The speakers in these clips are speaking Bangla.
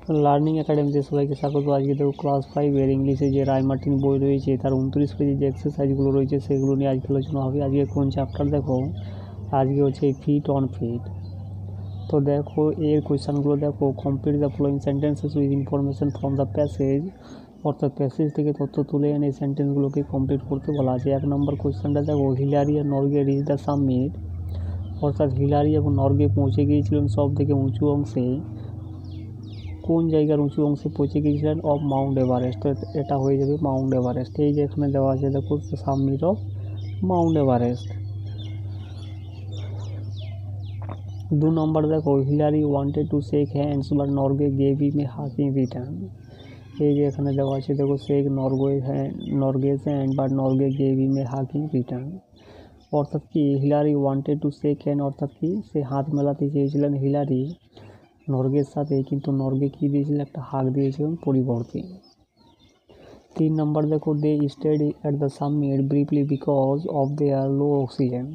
লার্নিং একাডেমিতে সবাইকে স্বাগত। আজকে দেখো ক্লাস 5-এর ইংলিশে যে রায় মার্টিন বই রয়েছে তার 29 পেজে যে এক্সারসাইজগুলো রয়েছে সেগুলো নিয়ে আজকে আলোচনা হবে। আজকে কোন চ্যাপ্টার দেখো, আজকে হচ্ছে ফিট অন ফিট। তো দেখো এর কোয়েশ্চানগুলো দেখো, complete the following sentences with information from the passage, অর্থাৎ প্যাসেজ থেকে তথ্য তুলে এনে এই সেন্টেন্সগুলোকে কমপ্লিট করতে বলা আছে। 1 নম্বর কোয়েশ্চানটা দেখো, হিলারি আর নর্গে রিচ দ্য সামিট, অর্থাৎ হিলারি এবং নর্গে পৌঁছে গিয়েছিলেন সব থেকে উঁচু অংশে। কোন জায়গার উঁচু অংশে পৌঁছে গিয়েছিলেন? Of Mount Everest. তো এটা হয়ে যাবে মাউন্ট এভারেস্ট। এই যে এখানে দেওয়া আছে দেখো, সাবমিট অফ মাউন্ট এভারেস্ট। 2 নম্বর দেখো, Hillary wanted to shake hands but Norgay gave him a hug in return. এই যে এখানে দেওয়া আছে দেখো, shake Norgay's hand but Norgay gave him a hug in return. অর্থাৎ কি, Hillary wanted to shake hand, অর্থাৎ কি সে হাত মেলাতে চেয়েছিলেন হিলারি নর্গের সাথে, কিন্তু নর্গে কী দিয়েছিলেন? একটা হাগ দিয়েছিলেন পরিবর্তে। 3 নম্বর দেখো, they stayed at the summit briefly because of their low oxygen.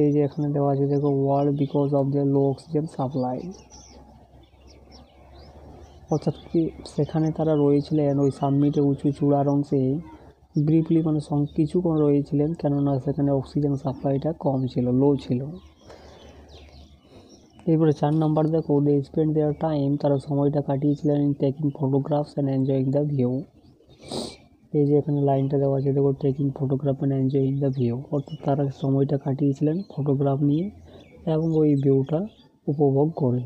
এই যে এখানে দেওয়া আছে দেখো, word because of their low oxygen supply. অর্থাৎ কি, সেখানে তারা রয়েছিলেন ওই সাবমিটে উঁচু চূড়ার অংশে ব্রিফলি মানে কিছুক্ষণ রয়েছিলেন, কেননা সেখানে অক্সিজেন সাপ্লাইটা কম ছিল, লো ছিল। এরপরে 4 নম্বর দেখো, দে স্পেন্ড দেয়ার টাইম, তারা সময়টা কাটিয়েছিলেন in taking photographs and enjoying the view. এই যে এখানে লাইনটা দেওয়া আছে দেখো, taking photograph and enjoying the view, অর্থাৎ তারা সময়টা কাটিয়েছিলেন ফটোগ্রাফ নিয়ে এবং ওই ভিউটা উপভোগ করে।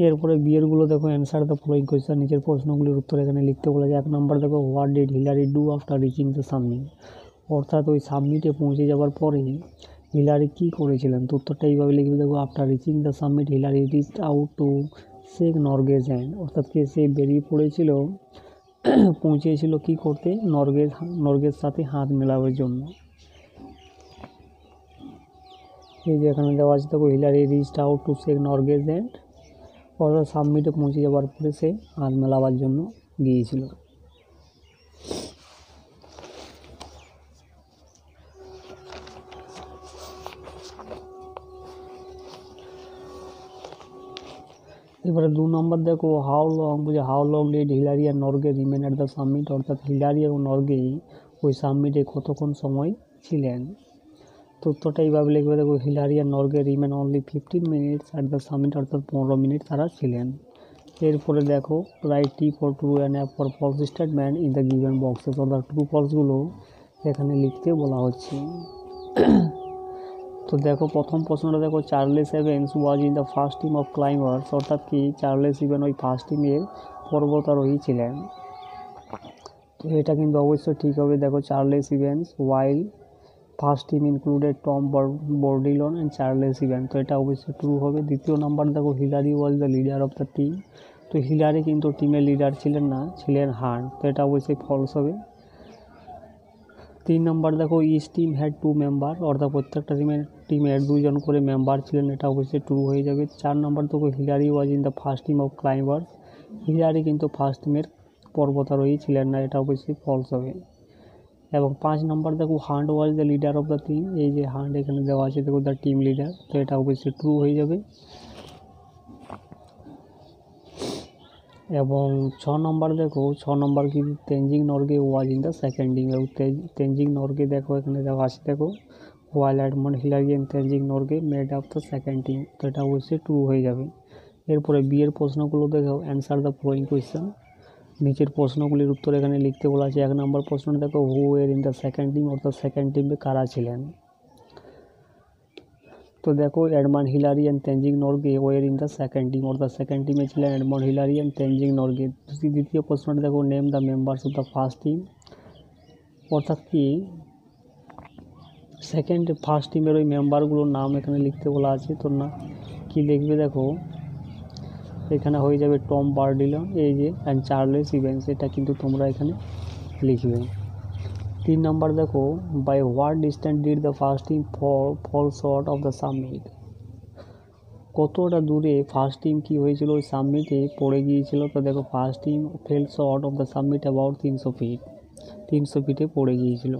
এরপরে বিয়েরগুলো দেখো, অ্যান্সার দ্য ফলোয়িং কোয়েশ্চেন, নিচের প্রশ্নগুলির উত্তর এখানে লিখতে বলা যায়। 1 নম্বর দেখো, what did Hillary do after reaching the summit, অর্থাৎ ওই সাবমিটে পৌঁছে যাওয়ার পরে হিলারি কী করেছিলেন? তো উত্তরটা এইভাবে লিখবে দেখো, after reaching the summit Hillary reached out to shake Norgay's hand, অর্থাৎ কি সে বেরিয়ে পড়েছিল, পৌঁছেছিল কি করতে? নর্গের সাথে হাত মেলাবার জন্য। এই যে এখানে দেওয়া আছে দেখো, Hillary reached out to shake Norgay's hand, অর্থাৎ সাবমিটে পৌঁছে যাওয়ার পরে সে হাত মেলাবার জন্য গিয়েছিল। এবারে 2 নম্বর দেখো, হাউ লং ডিড হিলারি আর Norgay remain at the summit, অর্থাৎ হিলারি এবং নর্গে ওই সামিটে কতক্ষণ সময় ছিলেন? তো উত্তরটা এইভাবে লিখবে দেখো, হিলারি আর Norgay remain only 15 minutes at the summit, অর্থাৎ 15 মিনিট তারা ছিলেন। এরপরে দেখো, write T for true and F for false statement in the given boxes, অর্থাৎ ট্রু ফলসগুলো এখানে লিখতে বলা হচ্ছে। তো দেখো প্রথম প্রশ্নটা দেখো, Charles Evans was in the first team of climbers, অর্থাৎ কি চার্লেস ইভেন ওই ফার্স্ট টিমের পর্বতারোহী ছিলেন। তো এটা কিন্তু অবশ্যই ঠিক হবে। দেখো, Charles Evans while first team included Tom Bourdillon and Charles Evans, তো এটা অবশ্যই ট্রু হবে। দ্বিতীয় নাম্বার দেখো, Hillary was the leader of the team, তো হিলারি কিন্তু টিমের লিডার ছিলেন না, ছিলেন হান্ট, তো এটা অবশ্যই ফলস হবে। 3 নম্বর দেখো, ইচ টিম হ্যাড 2 মেম্বার, অর্থাৎ প্রত্যেকটা টিমের 2 জন করে মেম্বার ছিলেন, এটা অবশ্যই ট্রু হয়ে যাবে। 4 নম্বর দেখো, Hillary was in the first team of climbers, Hillary কিন্তু ফার্স্ট টিমের পর্বতারোহী ছিলেন না, এটা অবশ্যই ফলস হবে। এবং 5 নম্বর দেখো, hunt was the leader of the team, এই যে হান্ট এখানে দেওয়া আছে দেখো, দ্য টিম লিডার, তো এটা অবশ্যই ট্রু হয়ে যাবে। এবং 6 নম্বর দেখো, 6 নম্বর কি, Tenzing Norgay was in the second team, এবং তেনজিং নর্গে দেখো এখানে দেওয়া আছে দেখো, while Edmund Hillary and Tenzing Norgay made up the second team, তো এটা অবশ্যই ট্রু হয়ে যাবে। এরপরে বিয়ের প্রশ্নগুলো দেখো, অ্যান্সার দ্য ফলোয়িং কোয়েশ্চেন, নিচের প্রশ্নগুলির উত্তর এখানে লিখতে বলা আছে। 1 নম্বর প্রশ্নটা দেখো, who were in the second team, অর্থাৎ সেকেন্ড টিমে কারা ছিলেন? তো দেখো, Edmund Hillary and Tenzing Norgay were in the second team, অর্থাৎ সেকেন্ড টিমে ছিলেন Edmund Hillary and Tenzing Norgay. দ্বিতীয় প্রশ্নটা দেখো, name the members of the first team, অর্থাৎ কি ফার্স্ট টিমের ওই মেম্বারগুলোর নাম এখানে লিখতে বলা আছে। তো না কি লিখবে দেখো, এখানে হয়ে যাবে টম বার্ডিলন, এই যে, অ্যান্ড চার্লেস ইভেন্স, এটা কিন্তু তোমরা এখানে লিখবে। 3 নম্বর দেখো, by what distance did the first team fall short of the summit, কতটা দূরে ফার্স্ট টিম কি হয়েছিল, ওই সামিটে পড়ে গিয়েছিল। তো দেখো, first team fell short of the summit about 300 feet, 300 ফিটে পড়ে গিয়েছিল।